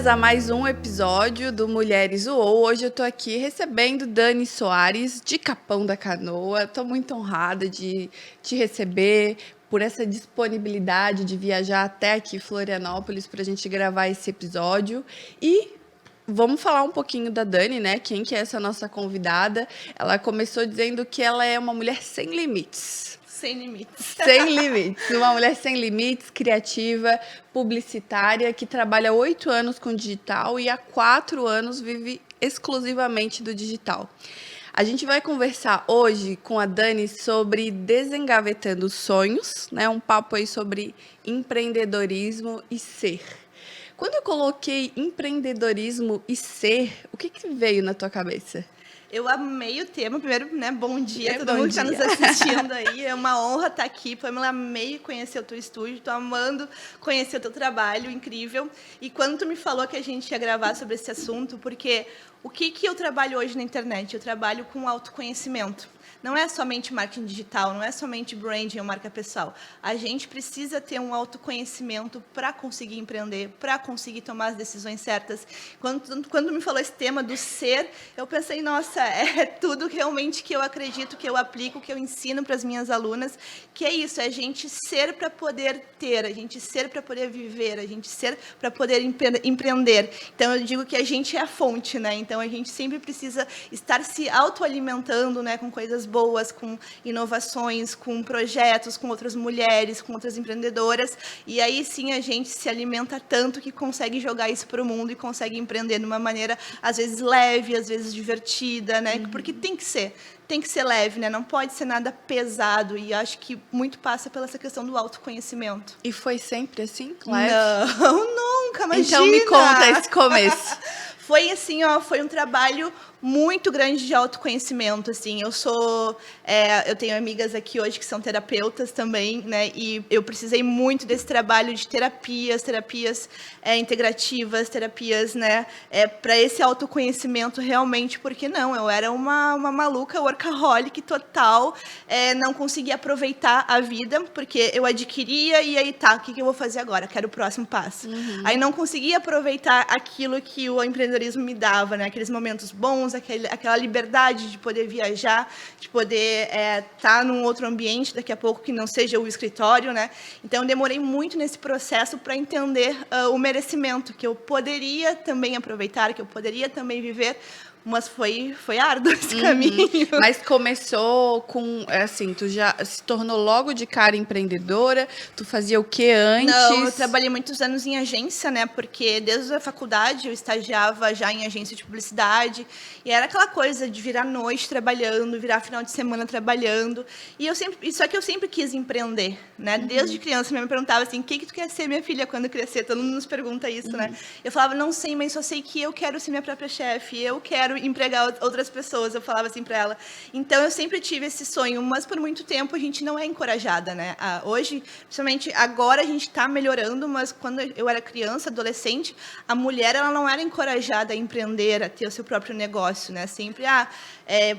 bem-vindas a mais um episódio do Mulheres UOL. Hoje eu tô aqui recebendo Dani Soares, de Capão da Canoa. Tô muito honrada de te receber, por essa disponibilidade de viajar até aqui, Florianópolis, para a gente gravar esse episódio. E vamos falar um pouquinho da Dani, né? Quem que é essa nossa convidada? Ela começou dizendo que ela é uma mulher sem limites. Sem limites. Sem limites. Uma mulher sem limites, criativa, publicitária, que trabalha 8 anos com digital e há 4 anos vive exclusivamente do digital. A gente vai conversar hoje com a Dani sobre desengavetando sonhos, né? Um papo aí sobre empreendedorismo e ser. Quando eu coloquei empreendedorismo e ser, o que veio na tua cabeça? Eu amei o tema. Primeiro, né, bom dia a todo Bom mundo que está dia. nos assistindo aí. É uma honra estar aqui. Pamela, amei conhecer o teu estúdio. Estou amando conhecer o teu trabalho, incrível. E quando tu me falou que a gente ia gravar sobre esse assunto, porque o que eu trabalho hoje na internet? Eu trabalho com autoconhecimento. Não é somente marketing digital, não é somente branding ou marca pessoal. A gente precisa ter um autoconhecimento para conseguir empreender, para conseguir tomar as decisões certas. Quando me falou esse tema do ser, eu pensei, nossa, é tudo realmente que eu acredito, que eu aplico, que eu ensino para as minhas alunas, que é isso, é a gente ser para poder ter, a gente ser para poder viver, a gente ser para poder empreender. Então, eu digo que a gente é a fonte, né? Então, a gente sempre precisa estar se autoalimentando, né, com coisas boas, com inovações, com projetos, com outras mulheres, com outras empreendedoras. E aí sim a gente se alimenta tanto que consegue jogar isso para o mundo e consegue empreender de uma maneira, às vezes, leve, às vezes divertida, né? Porque tem que ser leve, né? Não pode ser nada pesado. E acho que muito passa pela essa questão do autoconhecimento. E foi sempre assim, leve? Não, nunca, imagina! Então me conta esse começo. Foi assim, ó, foi um trabalho muito grande de autoconhecimento, assim. Eu tenho amigas aqui hoje que são terapeutas também, né? E eu precisei muito desse trabalho de terapias integrativas, terapias, né? Para esse autoconhecimento realmente, porque não, eu era uma maluca workaholic total, não conseguia aproveitar a vida, porque eu adquiria e aí tá, o que eu vou fazer agora? Quero o próximo passo. Aí não conseguia aproveitar aquilo que o empreendedorismo me dava, né? Aqueles momentos bons, aquela liberdade de poder viajar, de poder estar num outro ambiente daqui a pouco que não seja o escritório, né? Então, eu demorei muito nesse processo para entender o merecimento, que eu poderia também aproveitar, que eu poderia também viver, mas foi árduo esse caminho. Mas começou com, assim, tu já se tornou logo de cara empreendedora? Tu fazia o que antes? Não, eu trabalhei muitos anos em agência, né? Porque desde a faculdade eu estagiava já em agência de publicidade. E era aquela coisa de virar noite trabalhando, virar final de semana trabalhando. Só que eu sempre quis empreender, né? Desde criança, minha mãe me perguntava assim, o que tu quer ser, minha filha, quando crescer? Todo mundo nos pergunta isso, né? Eu falava, não sei, mas só sei que eu quero ser minha própria chefe, eu quero empregar outras pessoas, eu falava assim para ela. Então, eu sempre tive esse sonho, mas por muito tempo a gente não é encorajada, né? Hoje, principalmente agora, a gente está melhorando, mas quando eu era criança, adolescente, a mulher ela não era encorajada a empreender, a ter o seu próprio negócio, né? Sempre,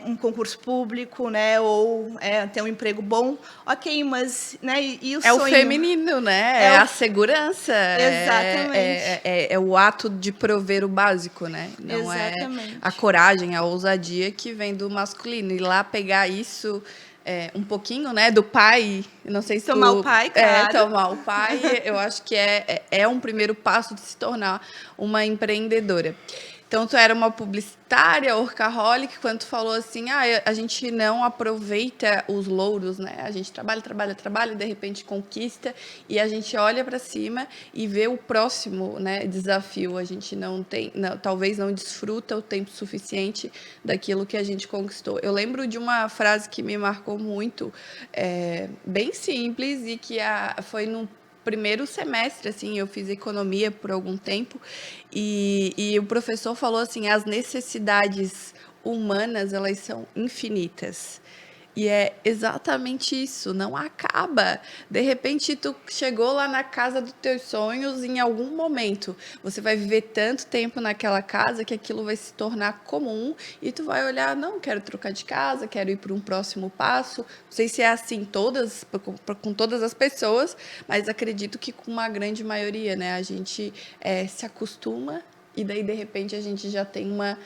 um concurso público, né? Ou ter um emprego bom. Ok, mas, né? E o sonho? É o feminino, né? É a segurança. Exatamente. É o ato de prover o básico, né? Não Exatamente. é a coragem, a ousadia que vem do masculino. E lá pegar isso um pouquinho, né? Do pai. Não sei se tomar o pai, claro. Tomar o pai, eu acho que é um primeiro passo de se tornar uma empreendedora. Então, tu era uma publicitária, workaholic, quando tu falou assim, a gente não aproveita os louros, né? A gente trabalha, e de repente conquista, e a gente olha para cima e vê o próximo, né, desafio. A gente talvez não desfruta o tempo suficiente daquilo que a gente conquistou. Eu lembro de uma frase que me marcou muito, bem simples, e que foi no primeiro semestre, assim, eu fiz economia por algum tempo, e o professor falou assim, as necessidades humanas, elas são infinitas. E é exatamente isso, não acaba. De repente, tu chegou lá na casa dos teus sonhos, em algum momento você vai viver tanto tempo naquela casa que aquilo vai se tornar comum e tu vai olhar, não, quero trocar de casa, quero ir para um próximo passo. Não sei se é assim com todas as pessoas, mas acredito que com uma grande maioria, né? A gente se acostuma e daí, de repente, a gente já tem uma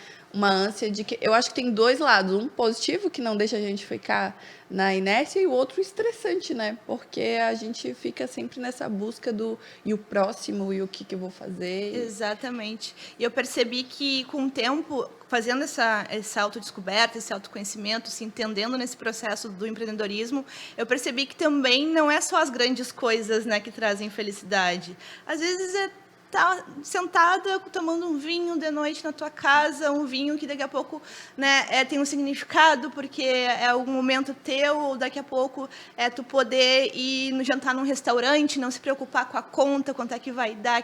ânsia de que... Eu acho que tem dois lados. Um positivo, que não deixa a gente ficar na inércia, e o outro estressante, né? Porque a gente fica sempre nessa busca do e o próximo, e o que eu vou fazer. Exatamente. E eu percebi que, com o tempo, fazendo essa autodescoberta, esse autoconhecimento, se entendendo nesse processo do empreendedorismo, eu percebi que também não é só as grandes coisas, né, que trazem felicidade. Às vezes tá sentada tomando um vinho de noite na tua casa, um vinho que daqui a pouco, né, tem um significado porque é um momento teu, ou daqui a pouco tu poder ir no jantar num restaurante, não se preocupar com a conta, quanto é que vai dar,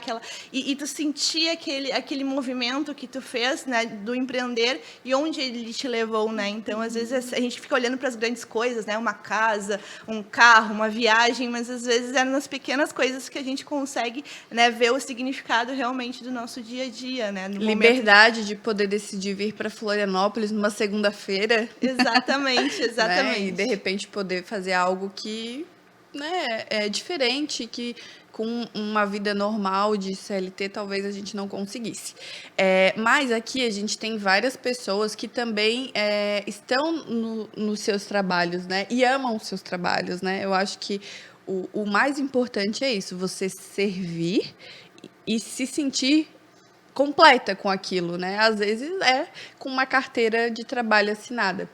e tu sentir aquele movimento que tu fez, né, do empreender e onde ele te levou, né? Então, às vezes a gente fica olhando para as grandes coisas, né, uma casa, um carro, uma viagem, mas às vezes é nas pequenas coisas que a gente consegue, né, ver o significado realmente do nosso dia a dia, né? Liberdade de poder decidir vir para Florianópolis numa segunda-feira. Exatamente, exatamente. Né? E de repente poder fazer algo que, né, é diferente, que com uma vida normal de CLT talvez a gente não conseguisse. Mas aqui a gente tem várias pessoas que também estão nos seus trabalhos, né? E amam os seus trabalhos, né? Eu acho que o mais importante é isso, você servir e se sentir completa com aquilo, né? Às vezes com uma carteira de trabalho assinada.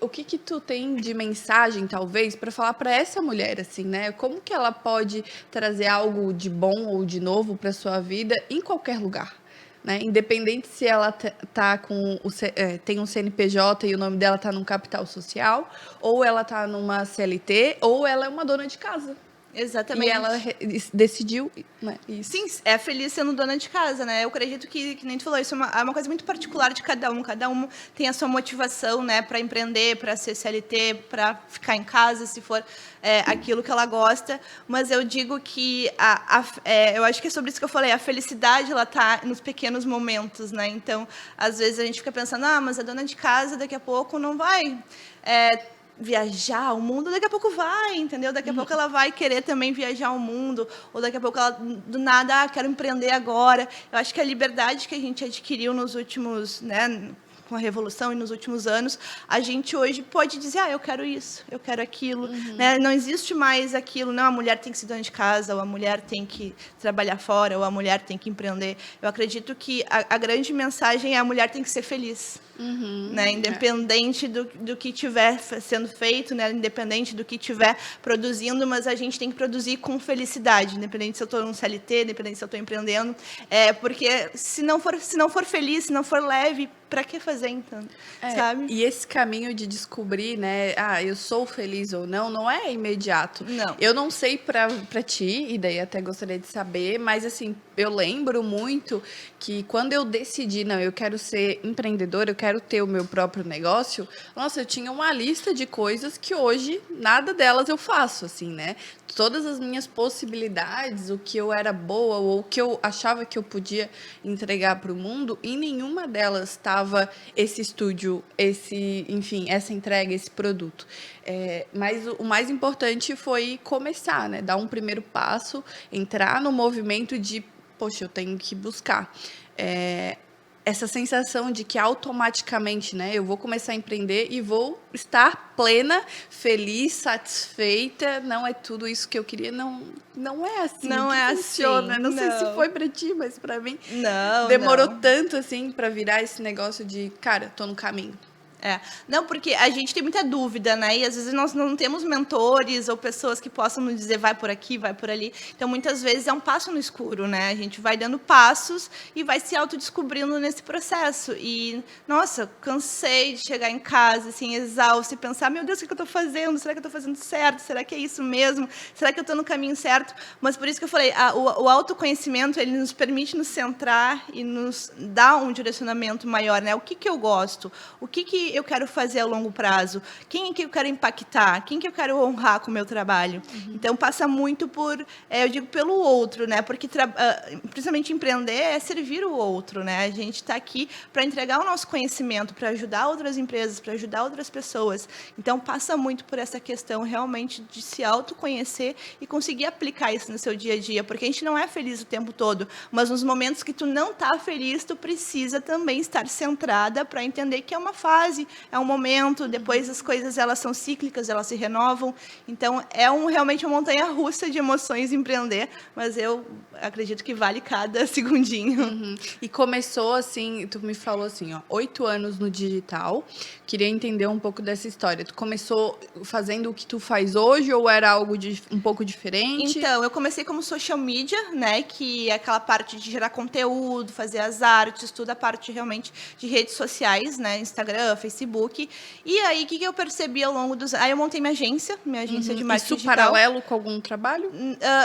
O que tu tem de mensagem, talvez, para falar para essa mulher, assim, né? Como que ela pode trazer algo de bom ou de novo para sua vida em qualquer lugar? Né? Independente se ela tem um CNPJ e o nome dela está num capital social, ou ela está numa CLT, ou ela é uma dona de casa. Exatamente. E ela decidiu, né, isso. Sim, é feliz sendo dona de casa, né? Eu acredito que nem tu falou, isso é uma coisa muito particular de cada um. Cada um tem a sua motivação, né, para empreender, para ser CLT, para ficar em casa, se for aquilo que ela gosta. Mas eu digo que eu acho que é sobre isso que eu falei. A felicidade, ela tá nos pequenos momentos, né? Então, às vezes a gente fica pensando, mas a dona de casa daqui a pouco não vai viajar o mundo, daqui a pouco vai, entendeu? Daqui a pouco ela vai querer também viajar o mundo, ou daqui a pouco ela, do nada, quero empreender agora. Eu acho que a liberdade que a gente adquiriu nos últimos, né, com a revolução e nos últimos anos, a gente hoje pode dizer, eu quero isso, eu quero aquilo, né? Não existe mais aquilo, não, a mulher tem que ser dona de casa, ou a mulher tem que trabalhar fora, ou a mulher tem que empreender. Eu acredito que a grande mensagem é a mulher tem que ser feliz. Né? Independente do que estiver sendo feito, né? Independente do que estiver produzindo, mas a gente tem que produzir com felicidade, independente se eu estou no CLT, independente se eu estou empreendendo, porque se não for feliz, se não for leve, para que fazer então, sabe? E esse caminho de descobrir, né, eu sou feliz ou não, não é imediato. Não. Eu não sei para ti, e daí até gostaria de saber, mas assim, eu lembro muito que quando eu decidi, não, eu quero ser empreendedora, eu quero ter o meu próprio negócio, nossa, eu tinha uma lista de coisas que hoje nada delas eu faço, assim, né? Todas as minhas possibilidades, o que eu era boa ou o que eu achava que eu podia entregar para o mundo, em nenhuma delas estava esse estúdio, enfim, essa entrega, esse produto. Mas o mais importante foi começar, né? Dar um primeiro passo, entrar no movimento de, poxa, eu tenho que buscar. Essa sensação de que automaticamente, né, eu vou começar a empreender e vou estar plena, feliz, satisfeita, não é tudo isso que eu queria, não é assim. Não é funciona. assim. Não sei se foi para ti, mas para mim demorou tanto assim para virar esse negócio de, cara, tô no caminho. Não, porque a gente tem muita dúvida, né? E às vezes nós não temos mentores ou pessoas que possam nos dizer vai por aqui, vai por ali. Então, muitas vezes é um passo no escuro, né? A gente vai dando passos e vai se autodescobrindo nesse processo. E, nossa, cansei de chegar em casa, assim, exausta e pensar, meu Deus, o que eu estou fazendo? Será que eu estou fazendo certo? Será que é isso mesmo? Será que eu estou no caminho certo? Mas por isso que eu falei, o autoconhecimento, ele nos permite nos centrar e nos dar um direcionamento maior, né? O que eu gosto? O que eu quero fazer a longo prazo? Quem é que eu quero impactar? Quem que eu quero honrar com o meu trabalho? Então, passa muito por, eu digo, pelo outro, né? Porque, principalmente, empreender é servir o outro, né? A gente está aqui para entregar o nosso conhecimento, para ajudar outras empresas, para ajudar outras pessoas. Então, passa muito por essa questão, realmente, de se autoconhecer e conseguir aplicar isso no seu dia a dia, porque a gente não é feliz o tempo todo, mas nos momentos que tu não está feliz, tu precisa também estar centrada para entender que é uma fase, é um momento, depois as coisas elas são cíclicas, elas se renovam. Então, é realmente uma montanha-russa de emoções empreender, mas eu acredito que vale cada segundinho. E começou assim, tu me falou assim, ó, 8 anos no digital. Queria entender um pouco dessa história. Tu começou fazendo o que tu faz hoje ou era algo um pouco diferente? Então, eu comecei como social media, né, que é aquela parte de gerar conteúdo, fazer as artes, toda a parte realmente de redes sociais, né, Instagram, Facebook. E aí, o que eu percebi ao longo dos... Aí eu montei minha agência de marketing Isso digital. paralelo com algum trabalho?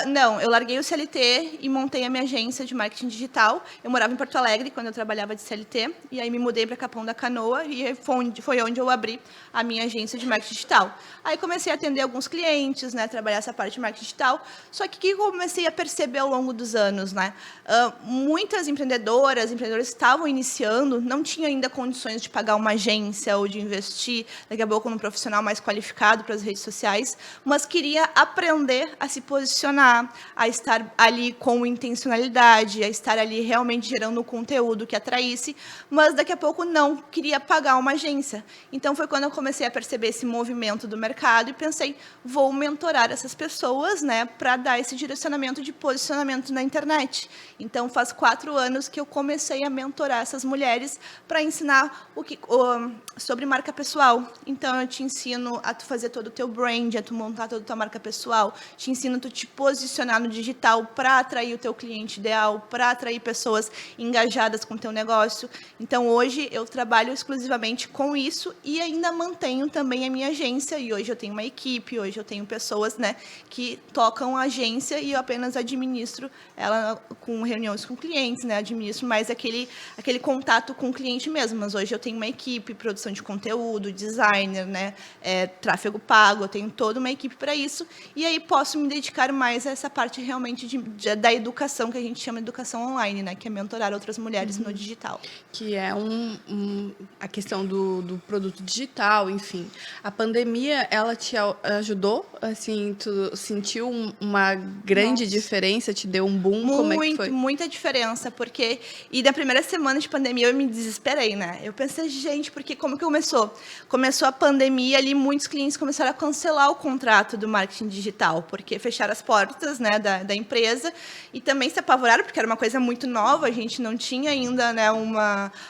Não, eu larguei o CLT e montei a minha agência de marketing digital. Eu morava em Porto Alegre quando eu trabalhava de CLT, e aí me mudei para Capão da Canoa e foi onde eu abri a minha agência de marketing digital. Aí comecei a atender alguns clientes, né, trabalhar essa parte de marketing digital. Só que o que eu comecei a perceber ao longo dos anos, né? Muitas empreendedores estavam iniciando, não tinham ainda condições de pagar uma agência ou de investir, daqui a pouco num profissional mais qualificado para as redes sociais, mas queria aprender a se posicionar, a estar ali com intencionalidade, a estar ali realmente gerando um conteúdo que atraísse, mas daqui a pouco não queria pagar uma agência. Então, foi quando eu comecei a perceber esse movimento do mercado e pensei, vou mentorar essas pessoas, né, para dar esse direcionamento de posicionamento na internet. Então, faz 4 anos que eu comecei a mentorar essas mulheres para ensinar sobre marca pessoal. Então, eu te ensino a tu fazer todo o teu brand, a tu montar toda a tua marca pessoal, te ensino a tu te posicionar no digital para atrair o teu cliente ideal, para atrair pessoas engajadas com o teu negócio. Então, hoje, eu trabalho exclusivamente com isso e ainda mantenho também a minha agência. E hoje eu tenho uma equipe, hoje eu tenho pessoas, né, que tocam a agência e eu apenas administro ela com reuniões com clientes, né, administro mais aquele contato com o cliente mesmo. Mas hoje eu tenho uma equipe, produção de conteúdo, designer, né, tráfego pago, eu tenho toda uma equipe para isso. E aí posso me dedicar mais a essa parte realmente da educação, que a gente chama de educação online, né, que é mentorar outras mulheres no digital. Que é a questão do produto digital, enfim. A pandemia, ela te ajudou? Assim, tu sentiu uma grande diferença? Te deu um boom? Como é que foi? Muita diferença, porque... E na primeira semana de pandemia eu me desesperei, né? Eu pensei, gente, porque como que começou? Começou a pandemia ali, muitos clientes começaram a cancelar o contrato do marketing digital, porque fecharam as portas, né, da empresa, e também se apavoraram, porque era uma coisa muito nova, a gente não tinha ainda, né,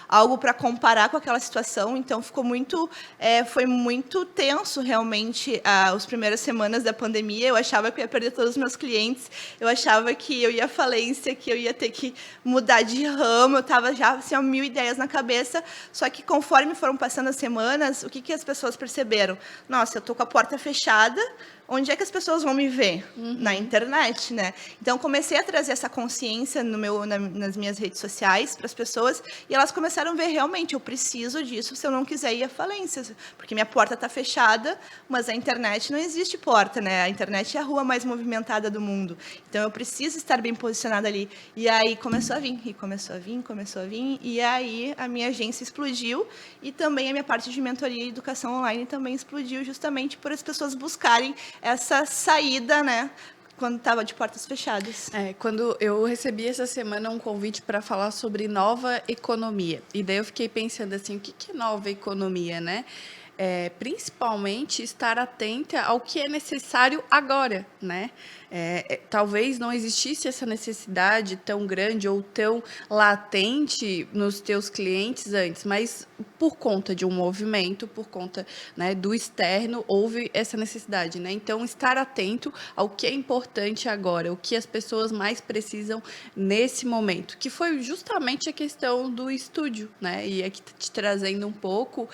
algo para comparar com aquela situação, então foi muito tenso, realmente, as primeiras semanas da pandemia. Eu achava que eu ia perder todos os meus clientes, eu achava que eu ia à falência, que eu ia ter que mudar de ramo, eu estava já assim, 1000 ideias na cabeça, só que conforme foram passando as semanas, o que as pessoas perceberam? Nossa, eu estou com a porta fechada, onde é que as pessoas vão me ver? Na internet, né? Então, comecei a trazer essa consciência nas minhas redes sociais para as pessoas e elas começaram a ver, realmente, eu preciso disso se eu não quiser ir à falência, porque minha porta está fechada, mas a internet não existe porta, né? A internet é a rua mais movimentada do mundo. Então, eu preciso estar bem posicionada ali. E aí, começou a vir, e aí a minha agência explodiu e também a minha parte de mentoria e educação online também explodiu, justamente por as pessoas buscarem essa saída, né, quando estava de portas fechadas. Quando eu recebi essa semana um convite para falar sobre nova economia. E daí eu fiquei pensando assim, o que é nova economia, né? Principalmente estar atenta ao que é necessário agora, né? Talvez não existisse essa necessidade tão grande ou tão latente nos teus clientes antes, mas por conta de um movimento, por conta, né, do externo, houve essa necessidade, né? Então, estar atento ao que é importante agora, o que as pessoas mais precisam nesse momento, que foi justamente a questão do estúdio, né? E aqui te trazendo um pouco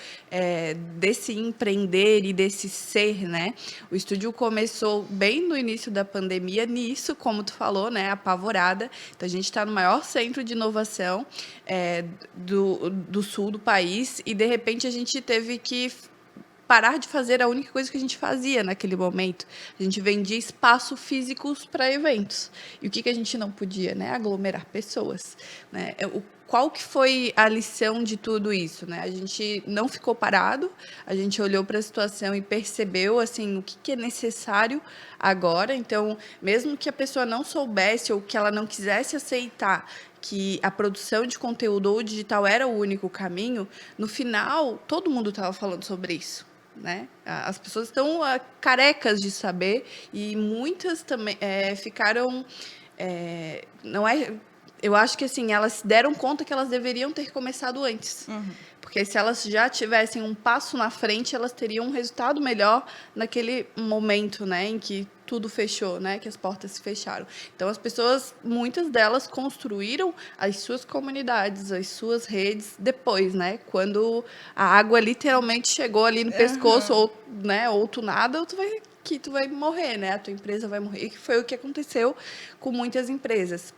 desse empreender e desse ser, né? O estúdio começou bem no início da pandemia, pandemia nisso, como tu falou, né, apavorada. Então, a gente está no maior centro de inovação do sul do país e, de repente, a gente teve que parar de fazer a única coisa que a gente fazia naquele momento. A gente vendia espaços físicos para eventos. E o que a gente não podia, né? Aglomerar pessoas, né? Qual que foi a lição de tudo isso, né? A gente não ficou parado, a gente olhou para a situação e percebeu assim o que é necessário agora. Então, mesmo que a pessoa não soubesse ou que ela não quisesse aceitar que a produção de conteúdo ou digital era o único caminho, no final todo mundo estava falando sobre isso. Né? As pessoas estão carecas de saber e muitas também ficaram não é, eu acho que assim elas se deram conta que elas deveriam ter começado antes, porque se elas já tivessem um passo na frente, elas teriam um resultado melhor naquele momento, né, em que tudo fechou, né, que as portas se fecharam. Então as pessoas, muitas delas construíram as suas comunidades, as suas redes depois, né, quando a água literalmente chegou ali no pescoço, ou, né, ou tu nada, ou tu vai morrer, né, a tua empresa vai morrer, que foi o que aconteceu com muitas empresas.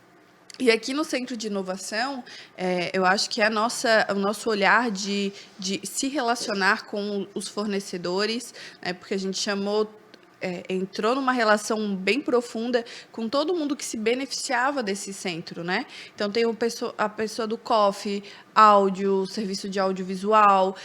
E aqui no Centro de Inovação, eu acho que o nosso olhar de se relacionar com os fornecedores, né, porque a gente entrou numa relação bem profunda com todo mundo que se beneficiava desse centro, né? Então, tem a pessoa do coffee, áudio, serviço de audiovisual,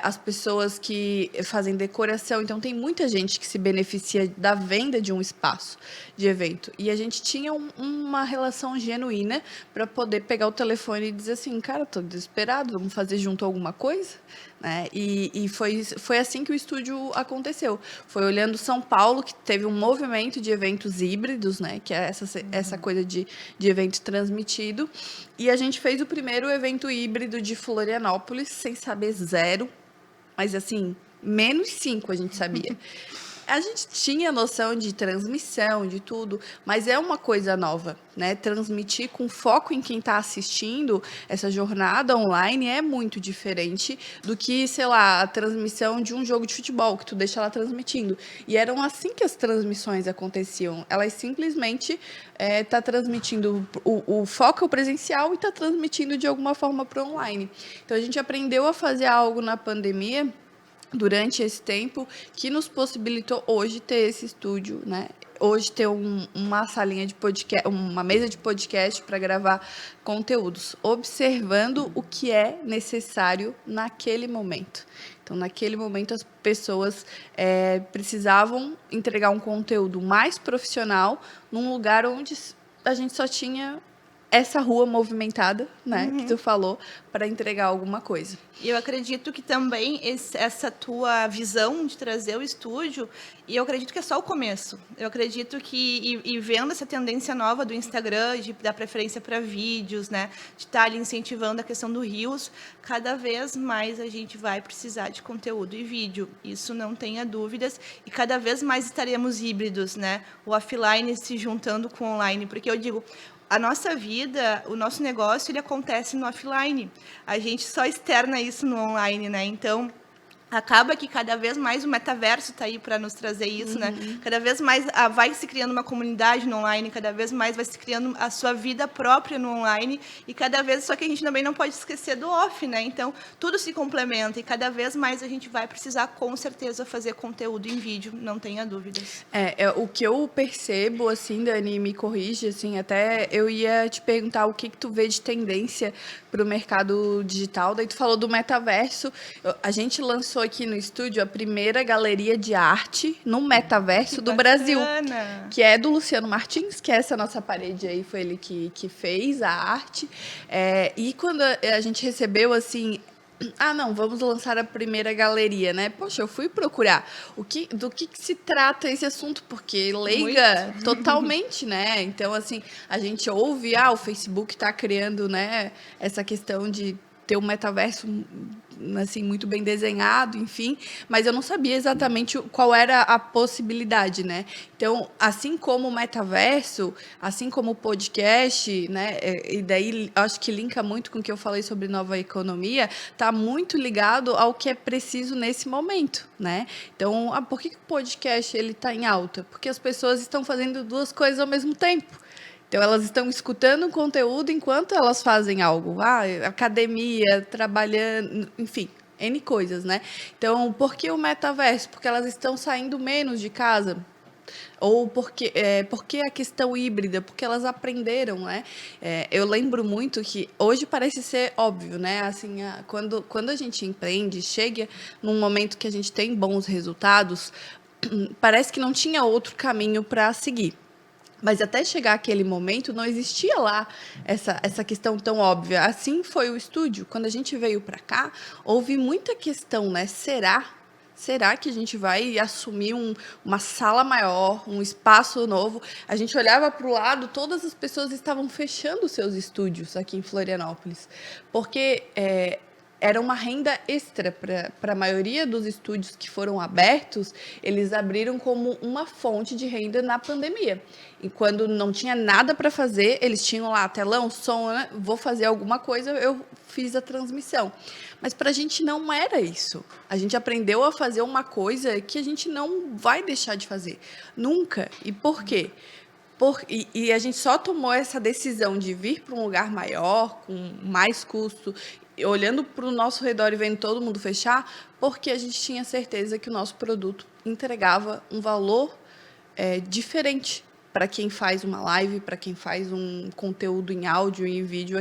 as pessoas que fazem decoração. Então, tem muita gente que se beneficia da venda de um espaço de evento. E a gente tinha uma relação genuína para poder pegar o telefone e dizer assim, cara, estou desesperado, vamos fazer junto alguma coisa? Né? E foi assim que o estúdio aconteceu. Foi olhando São Paulo, que teve um movimento de eventos híbridos, né? Que é essa coisa de evento transmitido. E a gente fez o primeiro evento híbrido de Florianópolis, sem saber zero, mas assim, -5 a gente sabia. A gente tinha noção de transmissão, de tudo, mas é uma coisa nova, né? Transmitir com foco em quem está assistindo essa jornada online é muito diferente do que, sei lá, a transmissão de um jogo de futebol, que tu deixa lá transmitindo. E eram assim que as transmissões aconteciam. Elas simplesmente tá transmitindo, o foco é o presencial e está transmitindo de alguma forma para o online. Então, a gente aprendeu a fazer algo na pandemia durante esse tempo que nos possibilitou hoje ter esse estúdio, né? Hoje ter uma salinha de podcast, uma mesa de podcast para gravar conteúdos, observando o que é necessário naquele momento. Então, naquele momento, as pessoas precisavam entregar um conteúdo mais profissional num lugar onde a gente só tinha essa rua movimentada, né, que tu falou, para entregar alguma coisa. E eu acredito que também essa tua visão de trazer o estúdio, e eu acredito que é só o começo. Eu acredito que, e vendo essa tendência nova do Instagram, de dar preferência para vídeos, né, de estar ali incentivando a questão do Reels, cada vez mais a gente vai precisar de conteúdo e vídeo. Isso não tenha dúvidas. E cada vez mais estaremos híbridos, né, o offline se juntando com o online. Porque eu digo, a nossa vida, o nosso negócio, ele acontece no offline. A gente só externa isso no online, né? Então, acaba que cada vez mais o metaverso está aí para nos trazer isso, né? Cada vez mais vai se criando uma comunidade no online, cada vez mais vai se criando a sua vida própria no online e cada vez, só que a gente também não pode esquecer do off, né? Então, tudo se complementa e cada vez mais a gente vai precisar, com certeza, fazer conteúdo em vídeo, não tenha dúvidas. O que eu percebo, assim, Dani, me corrige, assim, até eu ia te perguntar o que tu vê de tendência para o mercado digital, daí tu falou do metaverso, a gente lançou aqui no estúdio a primeira galeria de arte no metaverso do Brasil, que é do Luciano Martins, que é essa nossa parede aí, foi ele que fez a arte. E quando a gente recebeu, assim, não, vamos lançar a primeira galeria, né? Poxa, eu fui procurar do que se trata esse assunto, porque leiga totalmente, né? Então, assim, a gente ouve, o Facebook está criando, né, essa questão de ter um metaverso assim, muito bem desenhado, enfim, mas eu não sabia exatamente qual era a possibilidade, né? Então, assim como o metaverso, assim como o podcast, né? E daí acho que linka muito com o que eu falei sobre nova economia, está muito ligado ao que é preciso nesse momento, né? Então, por que o podcast ele está em alta? Porque as pessoas estão fazendo duas coisas ao mesmo tempo. Então, elas estão escutando conteúdo enquanto elas fazem algo. Academia, trabalhando, enfim, N coisas, né? Então, por que o metaverso? Porque elas estão saindo menos de casa. Ou porque a questão híbrida? Porque elas aprenderam, né? Eu lembro muito que hoje parece ser óbvio, né? Assim, quando a gente empreende, chega num momento que a gente tem bons resultados, parece que não tinha outro caminho para seguir. Mas até chegar aquele momento, não existia lá essa questão tão óbvia. Assim foi o estúdio. Quando a gente veio para cá, houve muita questão, né? Será que a gente vai assumir uma sala maior, um espaço novo? A gente olhava para o lado, todas as pessoas estavam fechando seus estúdios aqui em Florianópolis. Porque era uma renda extra para a maioria dos estúdios que foram abertos, eles abriram como uma fonte de renda na pandemia. E quando não tinha nada para fazer, eles tinham lá telão, som, né? Vou fazer alguma coisa, eu fiz a transmissão. Mas para a gente não era isso. A gente aprendeu a fazer uma coisa que a gente não vai deixar de fazer. Nunca. E por quê? E a gente só tomou essa decisão de vir para um lugar maior, com mais custo, olhando para o nosso redor e vendo todo mundo fechar, porque a gente tinha certeza que o nosso produto entregava um valor diferente para quem faz uma live, para quem faz um conteúdo em áudio e em vídeo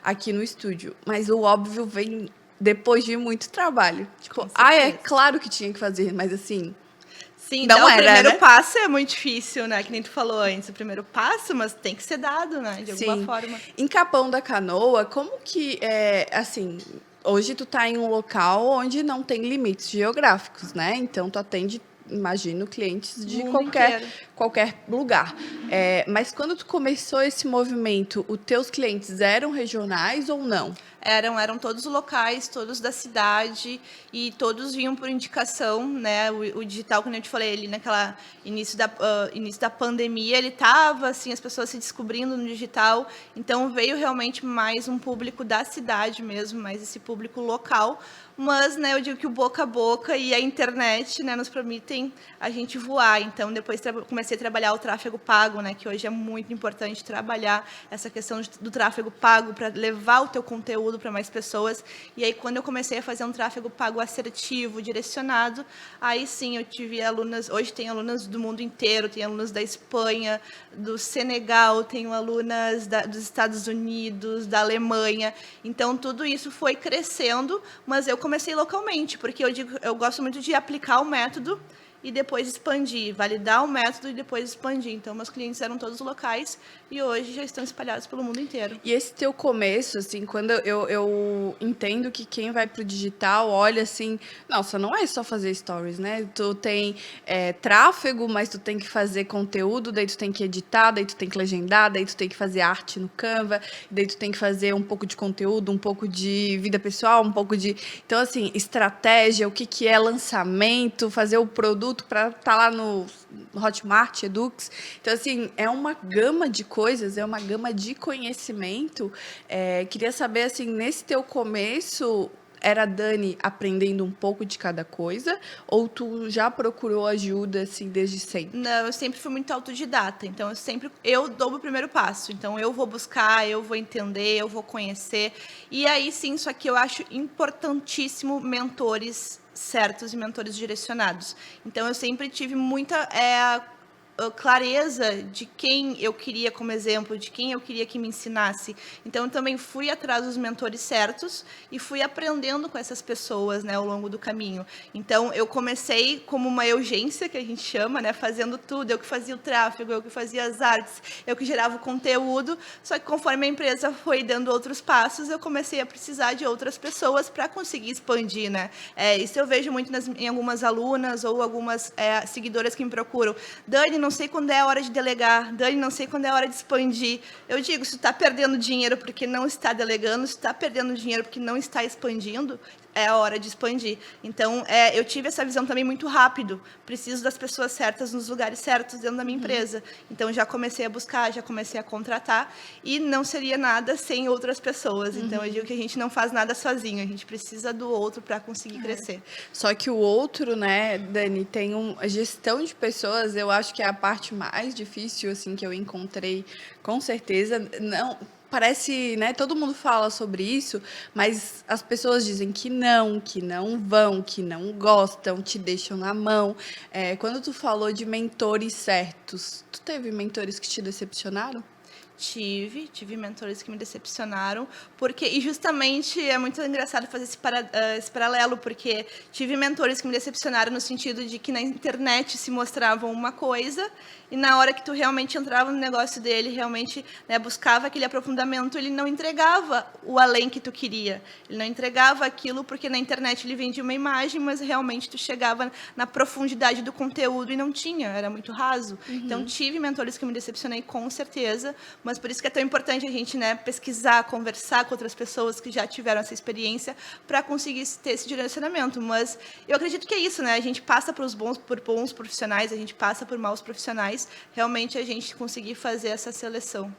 aqui no estúdio. Mas o óbvio vem depois de muito trabalho. Tipo, é claro que tinha que fazer, mas assim... Sim, não era, o primeiro passo é muito difícil, né? Que nem tu falou antes, o primeiro passo, mas tem que ser dado, né? De alguma forma. Em Capão da Canoa, como que assim, hoje tu tá em um local onde não tem limites geográficos, né? Então tu atende, imagino, clientes de qualquer lugar. Mas quando tu começou esse movimento, os teus clientes eram regionais ou não? Eram todos locais, todos da cidade, e todos vinham por indicação, né? O digital, como eu te falei, ele naquela início da pandemia, ele estava assim, as pessoas se descobrindo no digital, então veio realmente mais um público da cidade mesmo, mais esse público local. Mas, né, eu digo que o boca a boca e a internet, né, nos permitem a gente voar. Então, depois comecei a trabalhar o tráfego pago, né, que hoje é muito importante trabalhar essa questão do tráfego pago para levar o teu conteúdo para mais pessoas. E aí, quando eu comecei a fazer um tráfego pago assertivo, direcionado, aí sim eu tive alunas, hoje tem alunas do mundo inteiro, tem alunas da Espanha, do Senegal, tenho alunas dos Estados Unidos, da Alemanha. Então, tudo isso foi crescendo, mas eu comecei localmente, porque eu gosto muito de aplicar o método e depois expandir, validar o método e depois expandir. Então, meus clientes eram todos locais e hoje já estão espalhados pelo mundo inteiro. E esse teu começo, assim, quando eu entendo que quem vai pro digital olha assim, nossa, não é só fazer stories, né? Tu tem tráfego, mas tu tem que fazer conteúdo, daí tu tem que editar, daí tu tem que legendar, daí tu tem que fazer arte no Canva, daí tu tem que fazer um pouco de conteúdo, um pouco de vida pessoal, um pouco de... Então, assim, estratégia, o que é lançamento, fazer o produto para estar lá no Hotmart, Edux. Então, assim, é uma gama de coisas, é uma gama de conhecimento. Queria saber, assim, nesse teu começo, era a Dani aprendendo um pouco de cada coisa? Ou tu já procurou ajuda, assim, desde sempre? Não, eu sempre fui muito autodidata. Então, eu dou o primeiro passo. Então, eu vou buscar, eu vou entender, eu vou conhecer. E aí, sim, só que eu acho importantíssimo mentores certos e mentores direcionados. Então, eu sempre tive muita clareza de quem eu queria como exemplo, de quem eu queria que me ensinasse. Então, eu também fui atrás dos mentores certos e fui aprendendo com essas pessoas, né, ao longo do caminho. Então, eu comecei como uma agência, que a gente chama, né, fazendo tudo. Eu que fazia o tráfego, eu que fazia as artes, eu que gerava o conteúdo. Só que conforme a empresa foi dando outros passos, eu comecei a precisar de outras pessoas para conseguir expandir, né? Isso eu vejo muito em algumas alunas ou algumas seguidoras que me procuram. Dani, não sei quando é a hora de delegar. Dani, não sei quando é a hora de expandir. Eu digo, se tu está perdendo dinheiro porque não está delegando, se tu está perdendo dinheiro porque não está expandindo, é a hora de expandir. Então, eu tive essa visão também muito rápido. Preciso das pessoas certas nos lugares certos dentro da minha empresa. Então, já comecei a buscar, já comecei a contratar. E não seria nada sem outras pessoas. Então, eu digo que a gente não faz nada sozinho. A gente precisa do outro para conseguir crescer. Só que o outro, né, Dani, tem a gestão de pessoas, eu acho que é a parte mais difícil, assim, que eu encontrei, com certeza. Não... Parece, né? Todo mundo fala sobre isso, mas as pessoas dizem que não vão, que não gostam, te deixam na mão. Quando tu falou de mentores certos, tu teve mentores que te decepcionaram? Tive mentores que me decepcionaram, e justamente é muito engraçado fazer esse paralelo, porque tive mentores que me decepcionaram no sentido de que na internet se mostravam uma coisa e na hora que tu realmente entrava no negócio dele, realmente, né, buscava aquele aprofundamento, ele não entregava o além que tu queria, ele não entregava aquilo porque na internet ele vendia uma imagem, mas realmente tu chegava na profundidade do conteúdo e não tinha, era muito raso. Então tive mentores que me decepcionei com certeza, mas por isso que é tão importante a gente, né, pesquisar, conversar com outras pessoas que já tiveram essa experiência para conseguir ter esse direcionamento. Mas eu acredito que é isso, né? A gente passa por bons profissionais, a gente passa por maus profissionais, realmente a gente conseguir fazer essa seleção.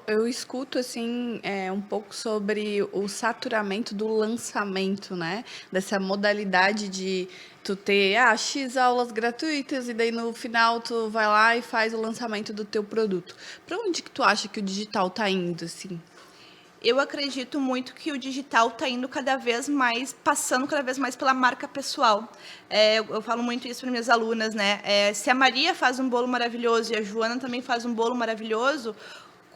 Eu escuto, assim, um pouco sobre o saturamento do lançamento, né? Dessa modalidade de tu ter X aulas gratuitas e daí no final tu vai lá e faz o lançamento do teu produto. Para onde que tu acha que o digital tá indo, assim? Eu acredito muito que o digital está indo passando cada vez mais pela marca pessoal. Eu falo muito isso para minhas alunas, né? Se a Maria faz um bolo maravilhoso e a Joana também faz um bolo maravilhoso,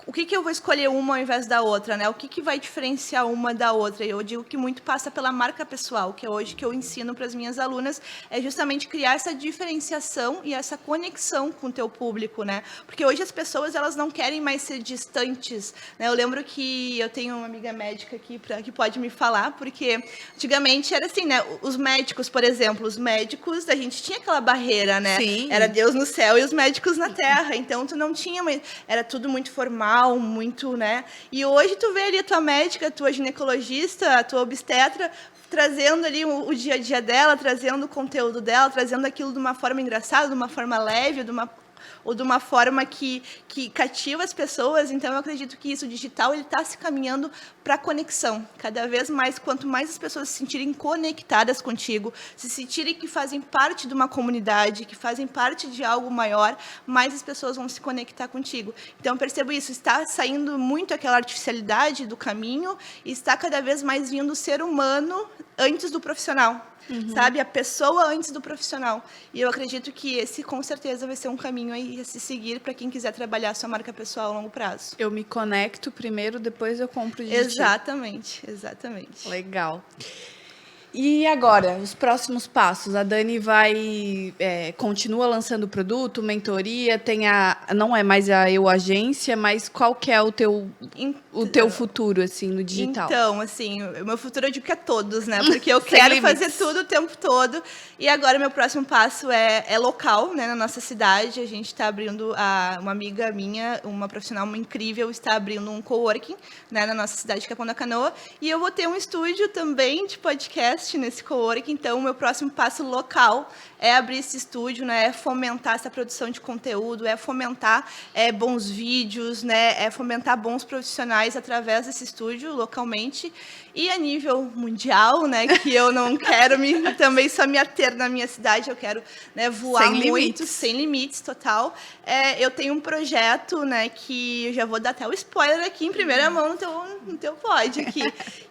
o que eu vou escolher uma ao invés da outra, né? O que vai diferenciar uma da outra? Eu digo que muito passa pela marca pessoal, que é hoje que eu ensino para as minhas alunas, é justamente criar essa diferenciação e essa conexão com o teu público, né? Porque hoje as pessoas, elas não querem mais ser distantes, né? Eu lembro que eu tenho uma amiga médica aqui que pode me falar, porque antigamente era assim, né? Os médicos, por exemplo, a gente tinha aquela barreira, né? Sim. Era Deus no céu e os médicos na terra, então tu não tinha, era tudo muito formal, muito, né? E hoje tu vê ali a tua médica, a tua ginecologista, a tua obstetra, trazendo ali o dia a dia dela, trazendo o conteúdo dela, trazendo aquilo de uma forma engraçada, de uma forma leve, ou de uma forma que cativa as pessoas. Então, eu acredito que isso, o digital, ele está se caminhando para a conexão. Cada vez mais, quanto mais as pessoas se sentirem conectadas contigo, se sentirem que fazem parte de uma comunidade, que fazem parte de algo maior, mais as pessoas vão se conectar contigo. Então, eu percebo isso, está saindo muito aquela artificialidade do caminho e está cada vez mais vindo o ser humano antes do profissional. Sabe? A pessoa antes do profissional. E eu acredito que esse, com certeza, vai ser um caminho aí a se seguir para quem quiser trabalhar a sua marca pessoal a longo prazo. Eu me conecto primeiro, depois eu compro de ti. Exatamente. Legal. E agora, os próximos passos? A Dani continua lançando produto, mentoria, não é mais a Eu Agência, mas qual que é o teu futuro, assim, no digital? Então, assim, o meu futuro eu digo que é todos, né? Porque eu quero fazer tudo o tempo todo. E agora, meu próximo passo é local, né? Na nossa cidade, a gente está abrindo, uma amiga minha, uma profissional incrível, está abrindo um coworking, né? Na nossa cidade, Capão da Canoa. E eu vou ter um estúdio também de podcast nesse coworking. Então, o meu próximo passo local é abrir esse estúdio, né? É fomentar essa produção de conteúdo, é fomentar bons vídeos, né? É fomentar bons profissionais através desse estúdio localmente e a nível mundial, né? Que eu não quero também só me ater na minha cidade, eu quero, né, voar sem limites, total. Eu tenho um projeto, né? Que eu já vou dar até o spoiler aqui em primeira mão no teu pod aqui.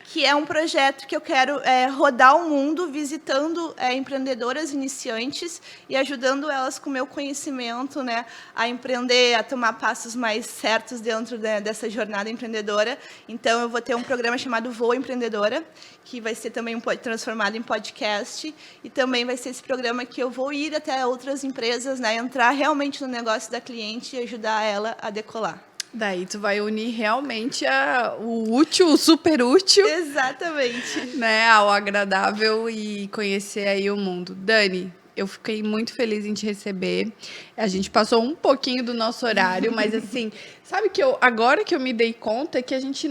Que é um projeto que eu quero rodar o mundo visitando empreendedoras iniciantes e ajudando elas com o meu conhecimento, né, a empreender, a tomar passos mais certos dentro dessa jornada empreendedora. Então, eu vou ter um programa chamado Voa Empreendedora, que vai ser também transformado em podcast, e também vai ser esse programa que eu vou ir até outras empresas, né, entrar realmente no negócio da cliente e ajudar ela a decolar. Daí tu vai unir realmente o útil, o super útil. Exatamente. Né, ao agradável e conhecer aí o mundo. Dani, Eu fiquei muito feliz em te receber. A gente passou um pouquinho do nosso horário, mas assim, sabe que agora que eu me dei conta que a gente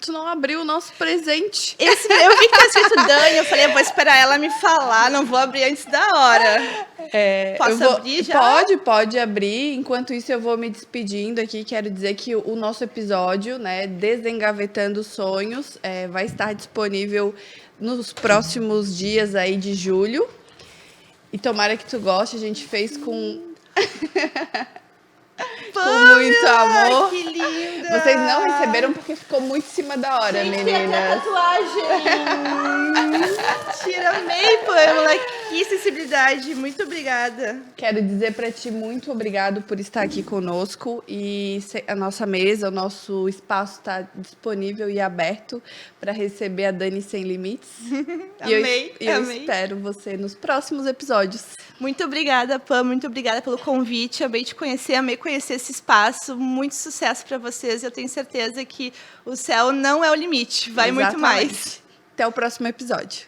tu não abriu o nosso presente. Eu vi que tá escrito Dani, eu falei, eu vou esperar ela me falar, não vou abrir antes da hora. Posso abrir já? Pode abrir. Enquanto isso, eu vou me despedindo aqui. Quero dizer que o nosso episódio, né, Desengavetando Sonhos, vai estar disponível nos próximos dias aí de julho. E tomara que tu goste. A gente fez com muito amor. Que linda! Vocês não receberam porque ficou muito em cima da hora, meninas. Tatuagem! Mentira, amei, Pamela. Que sensibilidade. Muito obrigada. Quero dizer para ti muito obrigado por estar aqui conosco e a nossa mesa, o nosso espaço está disponível e aberto para receber a Dani Sem Limites. Amei, eu espero você nos próximos episódios. Muito obrigada, Pam. Muito obrigada pelo convite. Amei te conhecer, amei conhecer esse espaço. Muito sucesso para vocês. Eu tenho certeza que o céu não é o limite. Vai muito mais. Até o próximo episódio.